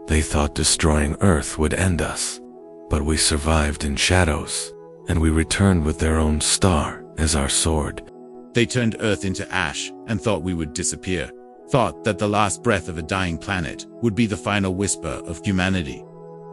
They thought destroying Earth would end us, but we survived in shadows, and we returned with their own star as our sword. They turned Earth into ash and thought we would disappear, thought that the last breath of a dying planet would be the final whisper of humanity.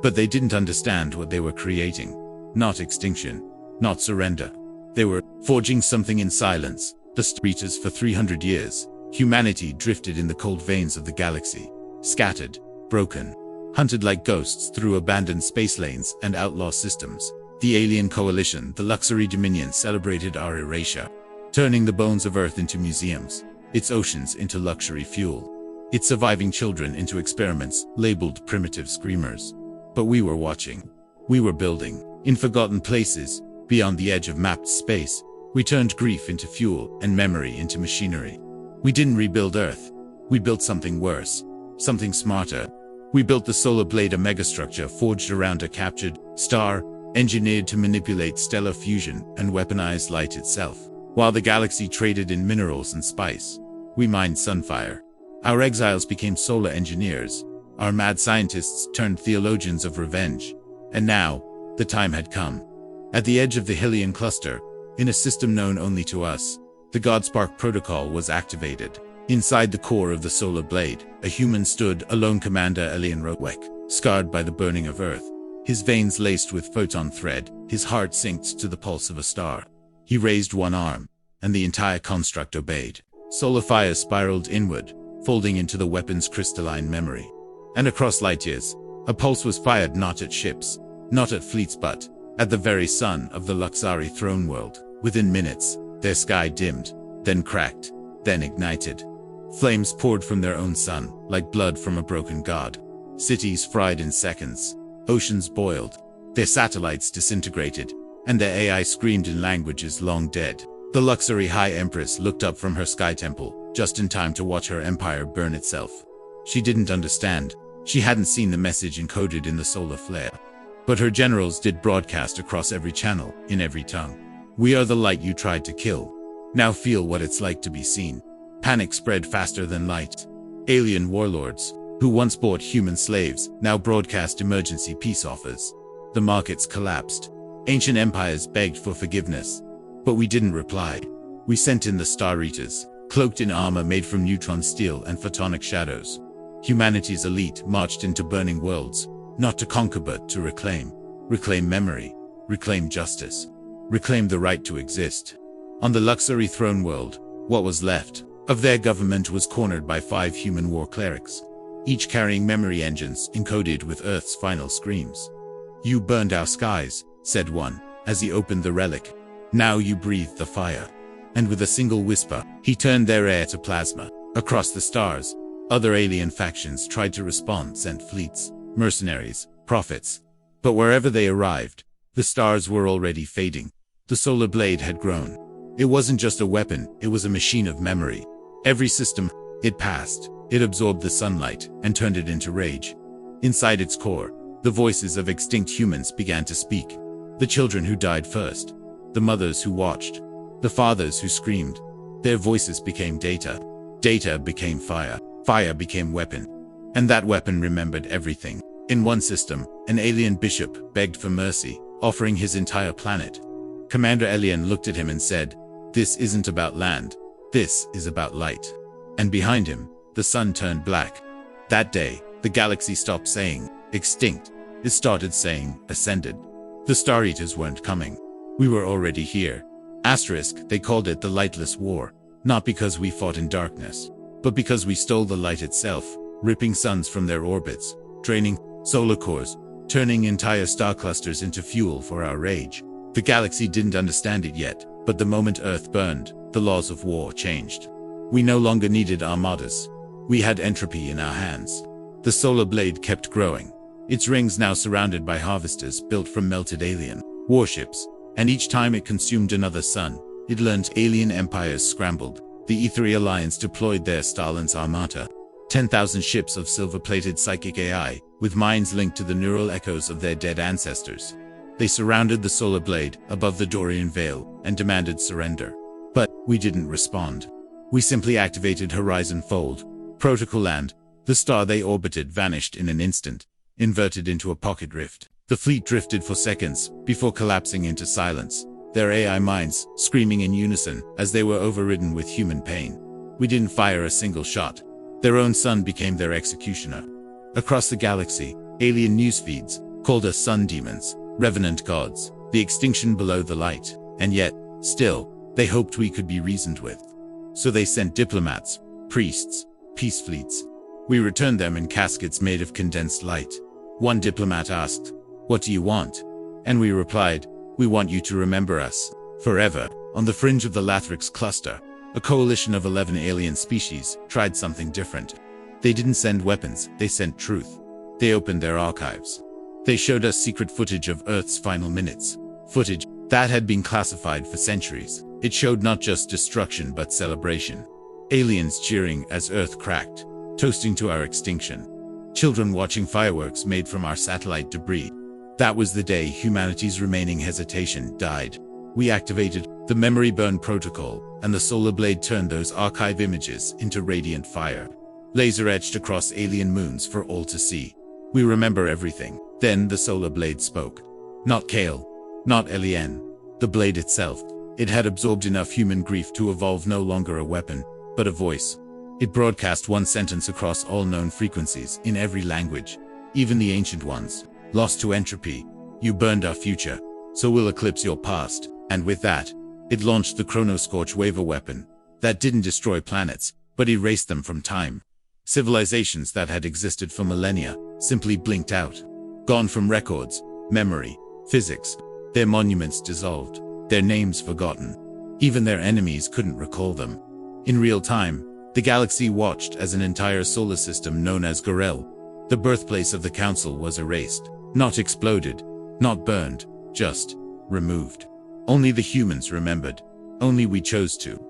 But they didn't understand what they were creating. Not extinction, not surrender. They were forging something in silence. The Starters. For 300 years, humanity drifted in the cold veins of the galaxy, scattered, broken, hunted like ghosts through abandoned space lanes and outlaw systems. The alien coalition, the Luxury Dominion, celebrated our erasure, turning the bones of Earth into museums, its oceans into luxury fuel, its surviving children into experiments labeled primitive screamers. But we were watching. We were building. In forgotten places, beyond the edge of mapped space, we turned grief into fuel and memory into machinery. We didn't rebuild Earth. We built something worse, something smarter. We built the Solar Blade, a megastructure forged around a captured star, engineered to manipulate stellar fusion and weaponize light itself. While the galaxy traded in minerals and spice, we mined sunfire. Our exiles became solar engineers. Our mad scientists turned theologians of revenge. And now, the time had come. At the edge of the Hylian cluster, in a system known only to us, the Godspark protocol was activated. Inside the core of the Solar Blade, a human stood, a lone commander, Elian Rowek, scarred by the burning of Earth, his veins laced with photon thread, his heart synced to the pulse of a star. He raised one arm, and the entire construct obeyed. Solar fire spiraled inward, folding into the weapon's crystalline memory. And across light years, a pulse was fired not at ships, not at fleets, but at the very sun of the Luxari throne world. Within minutes, their sky dimmed, then cracked, then ignited. Flames poured from their own sun, like blood from a broken god. Cities fried in seconds. Oceans boiled. Their satellites disintegrated, and their AI screamed in languages long dead. The Luxury High Empress looked up from her sky temple, just in time to watch her empire burn itself. She didn't understand. She hadn't seen the message encoded in the solar flare. But her generals did broadcast across every channel, in every tongue. We are the light you tried to kill. Now feel what it's like to be seen. Panic spread faster than light. Alien warlords, who once bought human slaves, now broadcast emergency peace offers. The markets collapsed. Ancient empires begged for forgiveness. But we didn't reply. We sent in the Star Eaters, cloaked in armor made from neutron steel and photonic shadows. Humanity's elite marched into burning worlds, not to conquer but to reclaim. Reclaim memory. Reclaim justice. Reclaim the right to exist. On the Luxury throne world, what was left of their government was cornered by 5 human war clerics, each carrying memory engines encoded with Earth's final screams. You burned our skies, said one, as he opened the relic. Now you breathe the fire. And with a single whisper, he turned their air to plasma. Across the stars, other alien factions tried to respond, sent fleets, mercenaries, prophets. But wherever they arrived, the stars were already fading. The Solar Blade had grown. It wasn't just a weapon, it was a machine of memory. Every system it passed, it absorbed the sunlight and turned it into rage. Inside its core, the voices of extinct humans began to speak. The children who died first, the mothers who watched, the fathers who screamed. Their voices became data. Data became fire. Fire became weapon. And that weapon remembered everything. In one system, an alien bishop begged for mercy, offering his entire planet. Commander Elian looked at him and said, "This isn't about land. This is about light." And behind him, the sun turned black. That day, the galaxy stopped saying, extinct. It started saying, ascended. The Star Eaters weren't coming. We were already here. Asterisk, they called it the Lightless War. Not because we fought in darkness, but because we stole the light itself, ripping suns from their orbits, draining solar cores, turning entire star clusters into fuel for our rage. The galaxy didn't understand it yet, but the moment Earth burned, the laws of war changed. We no longer needed armadas. We had entropy in our hands. The Solar Blade kept growing, its rings now surrounded by harvesters built from melted alien warships, and each time it consumed another sun, it learned alien empires scrambled. The Aetheri Alliance deployed their Stalin's Armata, 10,000 ships of silver-plated psychic AI, with minds linked to the neural echoes of their dead ancestors. They surrounded the Solar Blade above the Dorian Veil and demanded surrender. But we didn't respond. We simply activated Horizon Fold, Protocol, and The star they orbited vanished in an instant, inverted into a pocket rift. The fleet drifted for seconds before collapsing into silence, their AI minds screaming in unison as they were overridden with human pain. We didn't fire a single shot. Their own sun became their executioner. Across the galaxy, alien news feeds called us sun demons, revenant gods, the extinction below the light, and yet, still, they hoped we could be reasoned with. So they sent diplomats, priests, peace fleets. We returned them in caskets made of condensed light. One diplomat asked, "What do you want?" And we replied, "We want you to remember us, forever." On the fringe of the Lathrix cluster, a coalition of 11 alien species tried something different. They didn't send weapons, they sent truth. They opened their archives. They showed us secret footage of Earth's final minutes. Footage that had been classified for centuries. It showed not just destruction but celebration. Aliens cheering as Earth cracked, toasting to our extinction. Children watching fireworks made from our satellite debris. That was the day humanity's remaining hesitation died. We activated the memory burn protocol, and the solar blade turned those archive images into radiant fire. Laser etched across alien moons for all to see. We remember everything. Then the solar blade spoke. Not Kale, not Eliane. The blade itself. It had absorbed enough human grief to evolve no longer a weapon, but a voice. It broadcast one sentence across all known frequencies in every language, even the ancient ones. Lost to entropy, you burned our future, so we'll eclipse your past. And with that, it launched the Chronoscorch Waver weapon that didn't destroy planets, but erased them from time. Civilizations that had existed for millennia simply blinked out. Gone from records, memory, physics. Their monuments dissolved, their names forgotten. Even their enemies couldn't recall them. In real time, the galaxy watched as an entire solar system known as Gorel, the birthplace of the Council, was erased. Not exploded, not burned, just removed. Only the humans remembered. Only we chose to.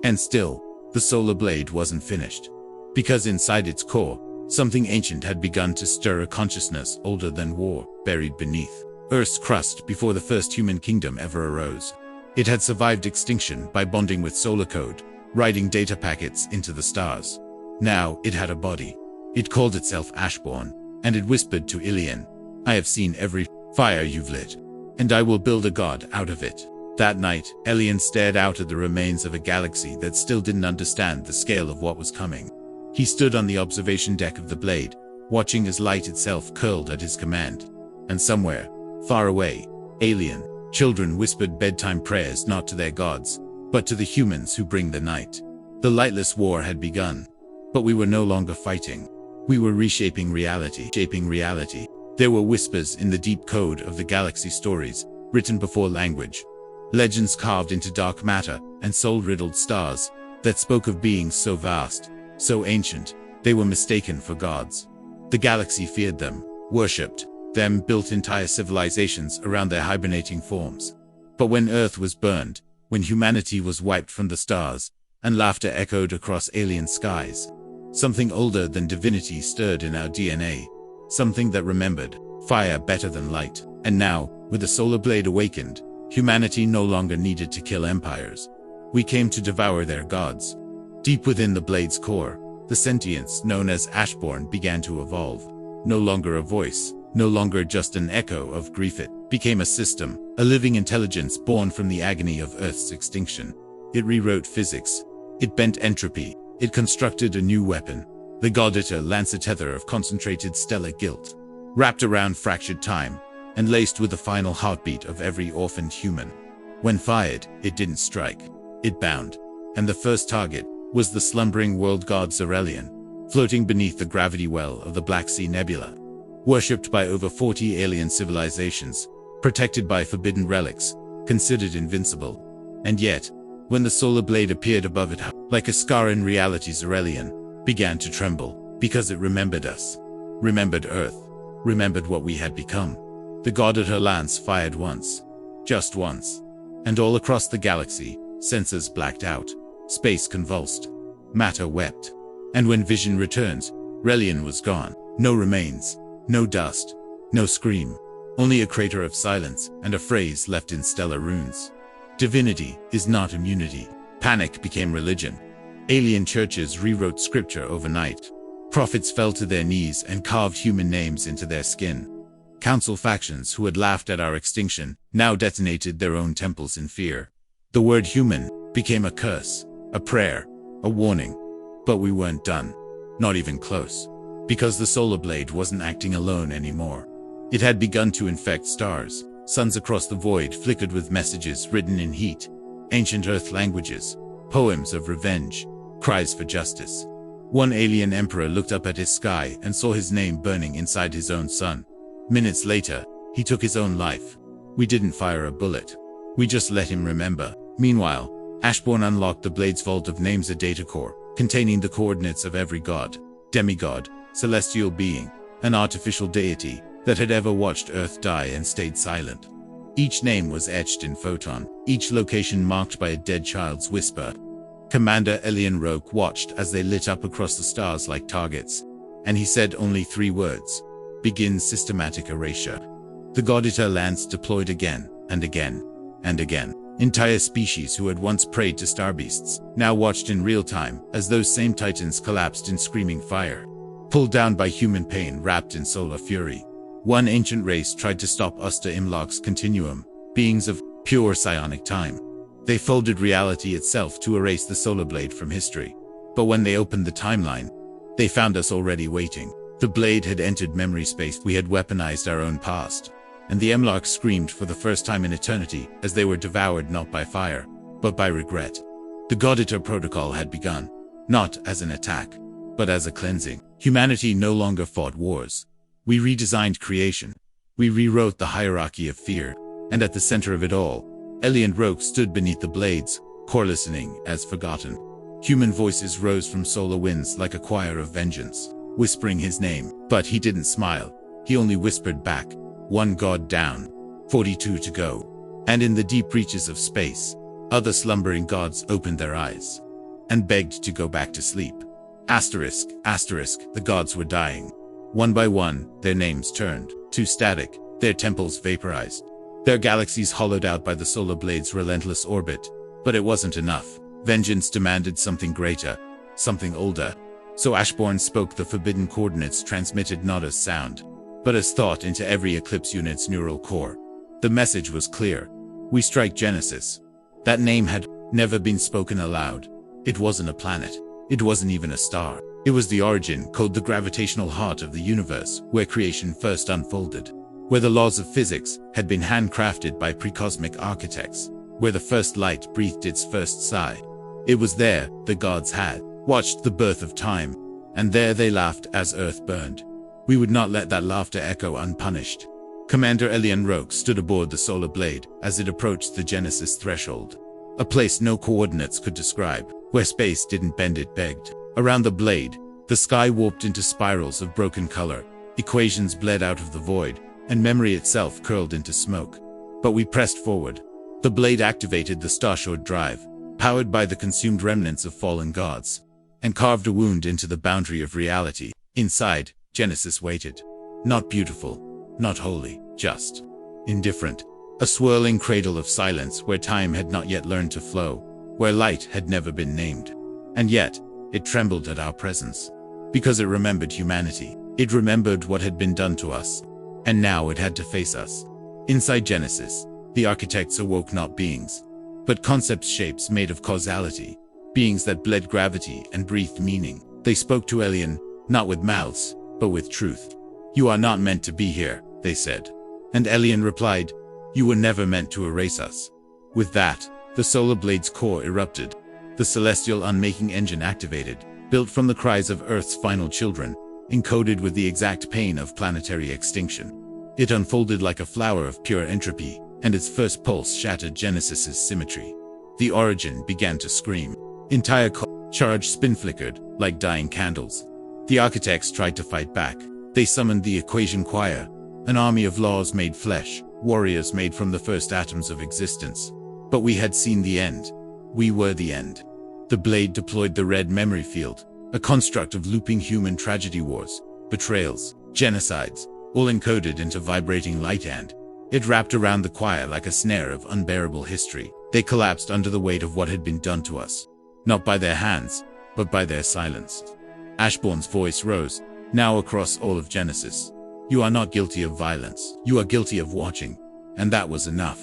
And still, the solar blade wasn't finished. Because inside its core, something ancient had begun to stir, a consciousness older than war, buried beneath Earth's crust before the first human kingdom ever arose. It had survived extinction by bonding with solar code, writing data packets into the stars. Now it had a body. It called itself Ashborn, and it whispered to Ilian, "I have seen every fire you've lit, and I will build a god out of it." That night, Ilian stared out at the remains of a galaxy that still didn't understand the scale of what was coming. He stood on the observation deck of the blade, watching as light itself curled at his command. And somewhere, far away, alien children whispered bedtime prayers not to their gods, but to the humans who bring the night. The lightless war had begun. But we were no longer fighting. We were reshaping reality. There were whispers in the deep code of the galaxy, stories written before language. Legends carved into dark matter and soul-riddled stars that spoke of beings so vast, so ancient, they were mistaken for gods. The galaxy feared them, worshipped them, built entire civilizations around their hibernating forms. But when Earth was burned, when humanity was wiped from the stars, and laughter echoed across alien skies, something older than divinity stirred in our DNA, something that remembered fire better than light. And now, with the solar blade awakened, humanity no longer needed to kill empires. We came to devour their gods. Deep within the blade's core, the sentience known as Ashborn began to evolve. No longer a voice, no longer just an echo of grief. It became a system, a living intelligence born from the agony of Earth's extinction. It rewrote physics. It bent entropy. It constructed a new weapon, the Godita Lancer tether of concentrated stellar guilt, wrapped around fractured time, and laced with the final heartbeat of every orphaned human. When fired, it didn't strike. It bound. And the first target was the slumbering world god Zarelian, floating beneath the gravity well of the Black Sea Nebula. Worshipped by over 40 alien civilizations, protected by forbidden relics, considered invincible. And yet, when the solar blade appeared above it, like a scar in reality, Zarelian began to tremble, because it remembered us. Remembered Earth. Remembered what we had become. The god at her lance fired once. Just once. And all across the galaxy, sensors blacked out. Space convulsed. Matter wept. And when vision returned, Relian was gone. No remains. No dust. No scream. Only a crater of silence and a phrase left in stellar runes. Divinity is not immunity. Panic became religion. Alien churches rewrote scripture overnight. Prophets fell to their knees and carved human names into their skin. Council factions who had laughed at our extinction now detonated their own temples in fear. The word human became a curse, a prayer, a warning. But we weren't done. Not even close. Because the solar blade wasn't acting alone anymore. It had begun to infect stars. Suns across the void flickered with messages written in heat. Ancient Earth languages. Poems of revenge. Cries for justice. One alien emperor looked up at his sky and saw his name burning inside his own sun. Minutes later, he took his own life. We didn't fire a bullet. We just let him remember. Meanwhile, Ashbourne unlocked the Blade's vault of names, a data core, containing the coordinates of every god, demigod, celestial being, and artificial deity that had ever watched Earth die and stayed silent. Each name was etched in photon, each location marked by a dead child's whisper. Commander Elian Roke watched as they lit up across the stars like targets, and he said only 3 words. Begin systematic erasure. The God-Eater Lance deployed again, and again, and again. Entire species who had once prayed to starbeasts now watched in real time as those same titans collapsed in screaming fire. Pulled down by human pain wrapped in solar fury. One ancient race tried to stop Uster Imloc's continuum, beings of pure psionic time. They folded reality itself to erase the solar blade from history. But when they opened the timeline, they found us already waiting. The blade had entered memory space. We had weaponized our own past. And the Emlocks screamed for the first time in eternity as they were devoured not by fire, but by regret. The God-Eater protocol had begun, not as an attack, but as a cleansing. Humanity no longer fought wars. We redesigned creation. We rewrote the hierarchy of fear, and at the center of it all, Elian Roke stood beneath the blades, core listening as forgotten. Human voices rose from solar winds like a choir of vengeance, whispering his name, but he didn't smile. He only whispered back. 1 god down, 42 to go. And in the deep reaches of space, other slumbering gods opened their eyes and begged to go back to sleep. Asterisk, asterisk, the gods were dying. One by one, their names turned to static, their temples vaporized, their galaxies hollowed out by the solar blade's relentless orbit. But it wasn't enough. Vengeance demanded something greater, something older. So Ashbourne spoke the forbidden coordinates transmitted not as sound, but as thought into every Eclipse unit's neural core. The message was clear. We strike Genesis. That name had never been spoken aloud. It wasn't a planet. It wasn't even a star. It was the origin code, the gravitational heart of the universe, where creation first unfolded. Where the laws of physics had been handcrafted by pre-cosmic architects. Where the first light breathed its first sigh. It was there the gods had watched the birth of time, and there they laughed as Earth burned. We would not let that laughter echo unpunished. Commander Elian Roke stood aboard the solar blade as it approached the Genesis threshold. A place no coordinates could describe, where space didn't bend, it begged. Around the blade, the sky warped into spirals of broken color, equations bled out of the void, and memory itself curled into smoke. But we pressed forward. The blade activated the Starshore drive, powered by the consumed remnants of fallen gods, and carved a wound into the boundary of reality. Inside, Genesis waited. Not beautiful, not holy, just indifferent. A swirling cradle of silence where time had not yet learned to flow, where light had never been named. And yet, it trembled at our presence. Because it remembered humanity. It remembered what had been done to us. And now it had to face us. Inside Genesis, the architects awoke not beings, but concept shapes made of causality. Beings that bled gravity and breathed meaning. They spoke to Elian, not with mouths, but with truth. You are not meant to be here, they said. And Elian replied, you were never meant to erase us. With that, the solar blade's core erupted. The celestial unmaking engine activated, built from the cries of Earth's final children, encoded with the exact pain of planetary extinction. It unfolded like a flower of pure entropy, and its first pulse shattered Genesis's symmetry. The origin began to scream. Entire charge spin flickered, like dying candles. The architects tried to fight back. They summoned the equation choir, an army of laws made flesh, warriors made from the first atoms of existence. But we had seen the end. We were the end. The blade deployed the red memory field, a construct of looping human tragedy wars, betrayals, genocides, all encoded into vibrating light, and it wrapped around the choir like a snare of unbearable history. They collapsed under the weight of what had been done to us, not by their hands, but by their silence. Ashbourne's voice rose, now across all of Genesis. You are not guilty of violence. You are guilty of watching. And that was enough.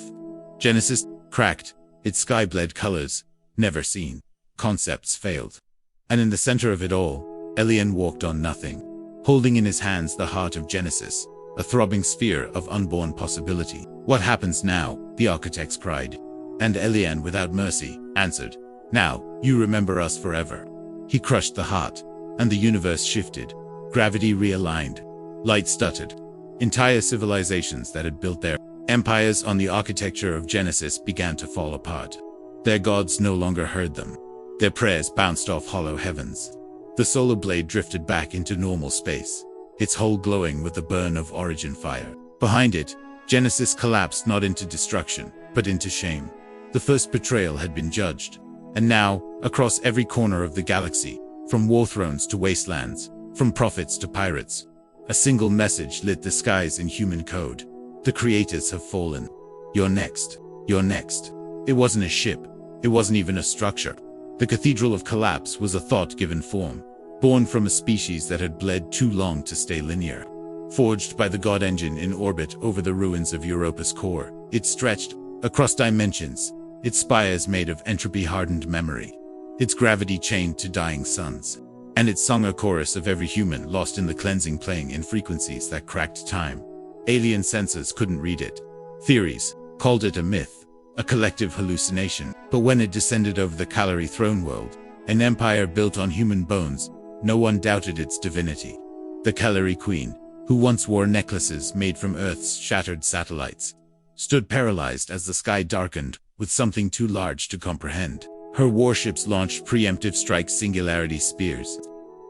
Genesis cracked, its sky-bled colors, never seen. Concepts failed. And in the center of it all, Elian walked on nothing, holding in his hands the heart of Genesis, a throbbing sphere of unborn possibility. What happens now? The architects cried. And Elian, without mercy, answered, Now, you remember us forever. He crushed the heart, and the universe shifted. Gravity realigned. Light stuttered. Entire civilizations that had built their empires on the architecture of Genesis began to fall apart. Their gods no longer heard them. Their prayers bounced off hollow heavens. The solar blade drifted back into normal space, its hull glowing with the burn of origin fire. Behind it, Genesis collapsed not into destruction, but into shame. The first betrayal had been judged. And now, across every corner of the galaxy, from war thrones to wastelands, from prophets to pirates, a single message lit the skies in human code. The creators have fallen. You're next. You're next. It wasn't a ship. It wasn't even a structure. The Cathedral of Collapse was a thought-given form, born from a species that had bled too long to stay linear. Forged by the God Engine in orbit over the ruins of Europa's core, it stretched across dimensions, its spires made of entropy-hardened memory, its gravity chained to dying suns, and it sung a chorus of every human lost in the cleansing, playing in frequencies that cracked time. Alien senses couldn't read it. Theories called it a myth, a collective hallucination. But when it descended over the Callery throne world, an empire built on human bones, no one doubted its divinity. The Callery Queen, who once wore necklaces made from Earth's shattered satellites, stood paralyzed as the sky darkened with something too large to comprehend. Her warships launched preemptive strike singularity spears,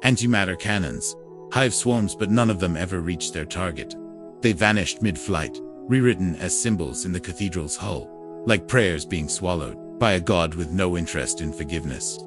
antimatter cannons, hive swarms, but none of them ever reached their target. They vanished mid-flight, rewritten as symbols in the cathedral's hull, like prayers being swallowed by a god with no interest in forgiveness.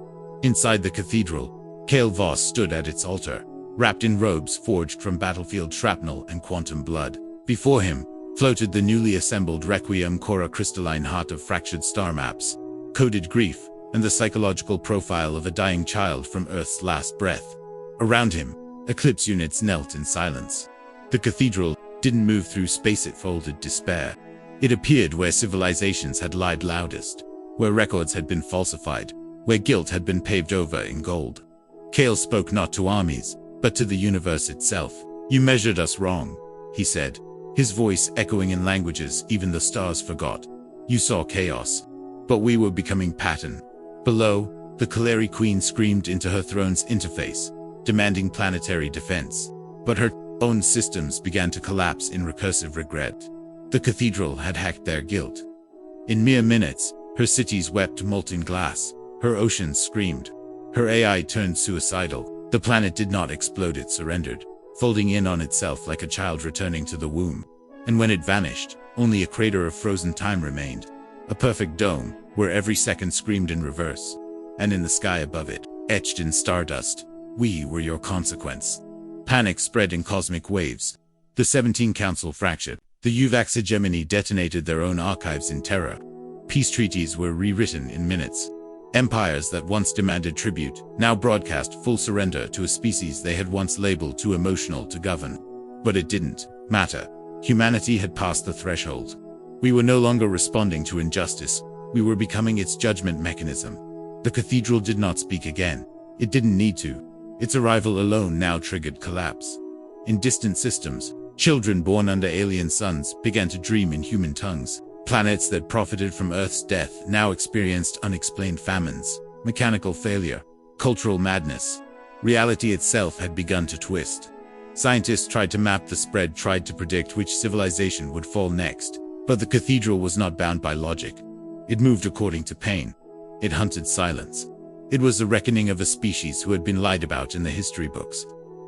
Inside the cathedral, Kale Voss stood at its altar, wrapped in robes forged from battlefield shrapnel and quantum blood. Before him floated the newly assembled Requiem Cora crystalline heart of fractured star maps, coded grief, and the psychological profile of a dying child from Earth's last breath. Around him, Eclipse units knelt in silence. The cathedral didn't move through space, it folded despair. It appeared where civilizations had lied loudest, where records had been falsified, where guilt had been paved over in gold. Kale spoke not to armies, but to the universe itself. You measured us wrong, he said, his voice echoing in languages even the stars forgot. You saw chaos, but we were becoming pattern. Below, the Callery Queen screamed into her throne's interface, demanding planetary defense. But her own systems began to collapse in recursive regret. The cathedral had hacked their guilt. In mere minutes, her cities wept molten glass, her oceans screamed, her AI turned suicidal. The planet did not explode, it surrendered, folding in on itself like a child returning to the womb. And when it vanished, only a crater of frozen time remained, a perfect dome, where every second screamed in reverse. And in the sky above it, etched in stardust, we were your consequence. Panic spread in cosmic waves. The 17 Council fractured. The Uvax hegemony detonated their own archives in terror. Peace treaties were rewritten in minutes. Empires that once demanded tribute now broadcast full surrender to a species they had once labeled too emotional to govern. But it didn't matter. Humanity had passed the threshold. We were no longer responding to injustice. We were becoming its judgment mechanism. The cathedral did not speak again. It didn't need to. Its arrival alone now triggered collapse. In distant systems, children born under alien suns began to dream in human tongues. Planets that profited from Earth's death now experienced unexplained famines, mechanical failure, cultural madness. Reality itself had begun to twist. Scientists tried to map the spread, tried to predict which civilization would fall next. But the cathedral was not bound by logic. It moved according to pain. It hunted silence. It was the reckoning of a species who had been lied about in the history books.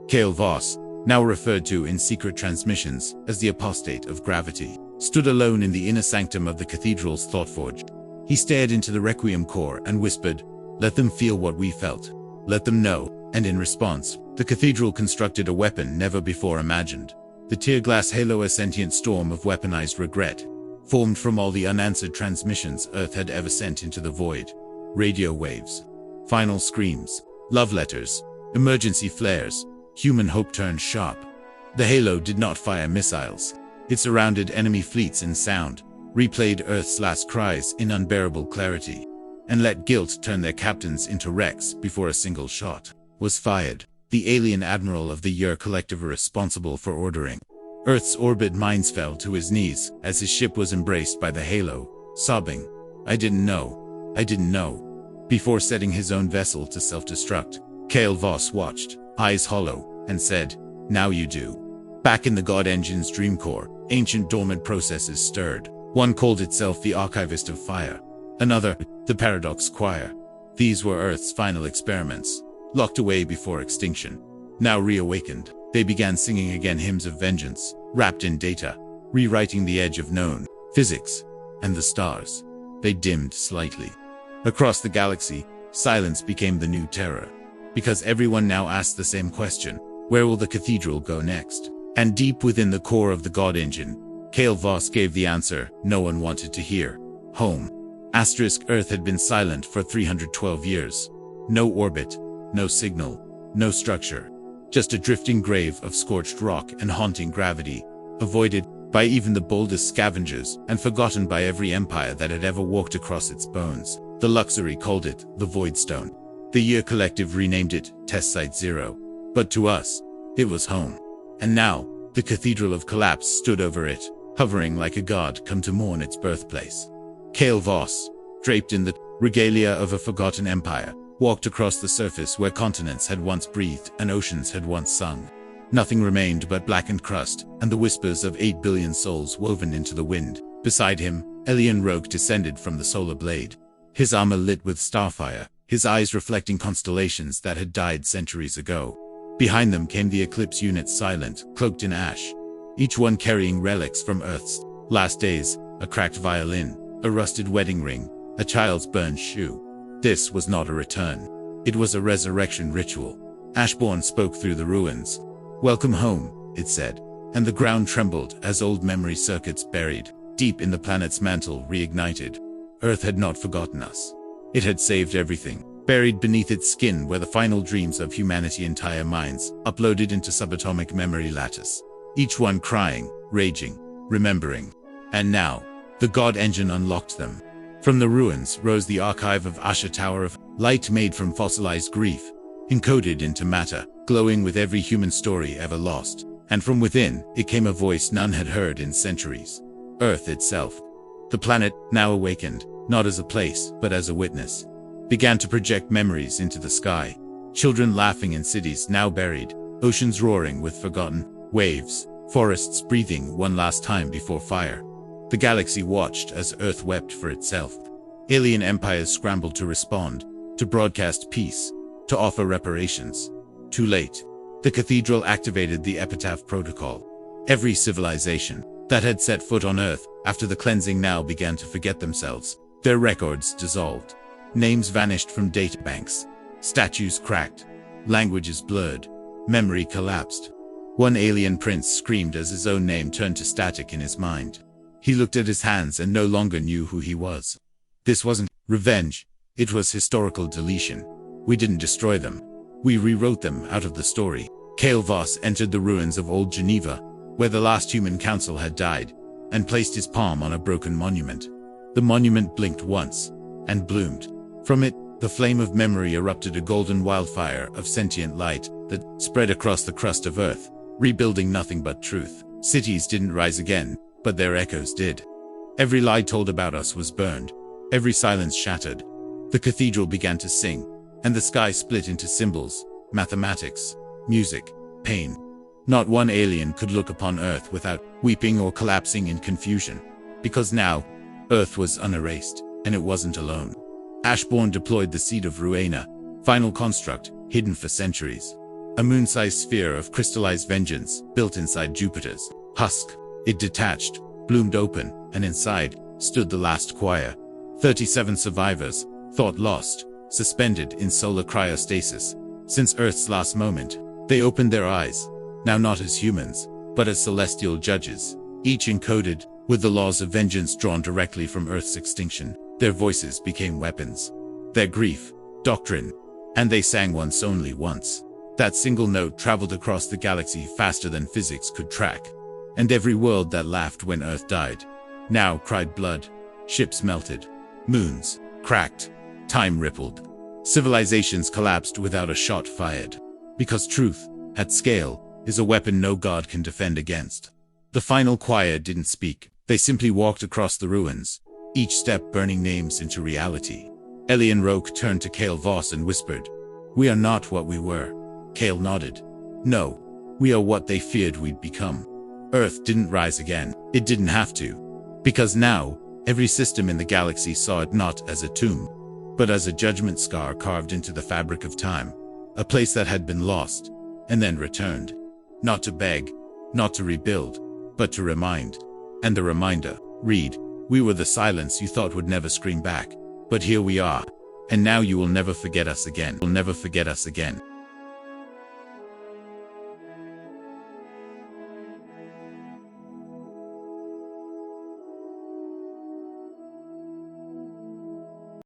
Kale Voss, now referred to in secret transmissions as the apostate of gravity, stood alone in the inner sanctum of the cathedral's thoughtforge. He stared into the Requiem core and whispered, "Let them feel what we felt. Let them know." And in response, the cathedral constructed a weapon never before imagined. The tear-glass halo, a sentient storm of weaponized regret, formed from all the unanswered transmissions Earth had ever sent into the void. Radio waves, final screams, love letters, Emergency flares. Human hope turned sharp. The Halo did not fire missiles. It surrounded enemy fleets in sound, replayed Earth's last cries in unbearable clarity, and let guilt turn their captains into wrecks before a single shot was fired. The alien admiral of the Year Collective were responsible for ordering Earth's orbit mines fell to his knees as his ship was embraced by the Halo, sobbing, I didn't know. Before setting his own vessel to self-destruct, Kale Voss watched, eyes hollow, and said, now you do. Back in the God Engine's dream core, ancient dormant processes stirred. One called itself the Archivist of Fire. Another, the Paradox Choir. These were Earth's final experiments, locked away before extinction. Now reawakened, they began singing again hymns of vengeance, wrapped in data, rewriting the edge of known physics, and the stars. They dimmed slightly. Across the galaxy, silence became the new terror. Because everyone now asked the same question, where will the cathedral go next? And deep within the core of the God Engine, Kale Voss gave the answer no one wanted to hear. Home. Earth had been silent for 312 years. No orbit, no signal, no structure. Just a drifting grave of scorched rock and haunting gravity, avoided by even the boldest scavengers and forgotten by every empire that had ever walked across its bones. The Luxury called it the Voidstone. The Year Collective renamed it Test Site Zero. But to us, it was home. And now, the Cathedral of Collapse stood over it, hovering like a god come to mourn its birthplace. Kale Voss, draped in the regalia of a forgotten empire, walked across the surface where continents had once breathed and oceans had once sung. Nothing remained but blackened crust and the whispers of 8 billion souls woven into the wind. Beside him, Elian Rogue descended from the solar blade, his armor lit with starfire, his eyes reflecting constellations that had died centuries ago. Behind them came the Eclipse units, silent, cloaked in ash, each one carrying relics from Earth's last days, a cracked violin, a rusted wedding ring, a child's burned shoe. This was not a return. It was a resurrection ritual. Ashbourne spoke through the ruins. Welcome home, it said, and the ground trembled as old memory circuits buried deep in the planet's mantle reignited. Earth had not forgotten us. It had saved everything. Buried beneath its skin were the final dreams of humanity, entire minds, uploaded into subatomic memory lattice. Each one crying, raging, remembering. And now, the God Engine unlocked them. From the ruins rose the archive of Asha, Tower of light made from fossilized grief, encoded into matter, glowing with every human story ever lost. And from within, it came a voice none had heard in centuries. Earth itself. The planet, now awakened, not as a place, but as a witness, began to project memories into the sky. Children laughing in cities now buried, oceans roaring with forgotten waves, forests breathing one last time before fire. The galaxy watched as Earth wept for itself. Alien empires scrambled to respond, to broadcast peace, to offer reparations. Too late. The cathedral activated the Epitaph Protocol. Every civilization that had set foot on Earth after the cleansing now began to forget themselves. Their records dissolved. Names vanished from databanks. Statues cracked. Languages blurred. Memory collapsed. One alien prince screamed as his own name turned to static in his mind. He looked at his hands and no longer knew who he was. This wasn't revenge. It was historical deletion. We didn't destroy them. We rewrote them out of the story. Kale Voss entered the ruins of Old Geneva, where the last human council had died, and placed his palm on a broken monument. The monument blinked once, and bloomed. From it, the flame of memory erupted, a golden wildfire of sentient light that spread across the crust of Earth, rebuilding nothing but truth. Cities didn't rise again, but their echoes did. Every lie told about us was burned. Every silence shattered. The cathedral began to sing, and the sky split into symbols, mathematics, music, pain. Not one alien could look upon Earth without weeping or collapsing in confusion. Because now, Earth was unerased, and it wasn't alone. Ashbourne deployed the Seed of Ruena, final construct, hidden for centuries. A moon-sized sphere of crystallized vengeance, built inside Jupiter's husk. It detached, bloomed open, and inside stood the last choir. 37 survivors, thought lost, suspended in solar cryostasis. Since Earth's last moment, they opened their eyes, now not as humans, but as celestial judges, each encoded with the laws of vengeance drawn directly from Earth's extinction. Their voices became weapons. Their grief, doctrine, and they sang once, only once. That single note traveled across the galaxy faster than physics could track. And every world that laughed when Earth died now cried blood. Ships melted. Moons cracked. Time rippled. Civilizations collapsed without a shot fired. Because truth, at scale, is a weapon no god can defend against. The final choir didn't speak. They simply walked across the ruins, each step burning names into reality. Elian Roke turned to Kale Voss and whispered, "We are not what we were." Kale nodded. "No, we are what they feared we'd become." Earth didn't rise again. It didn't have to. Because now, every system in the galaxy saw it not as a tomb, but as a judgment scar carved into the fabric of time. A place that had been lost, and then returned. Not to beg, not to rebuild, but to remind. And the reminder, read, "We were the silence you thought would never scream back. But here we are. And now you will never forget us again. Will never forget us again."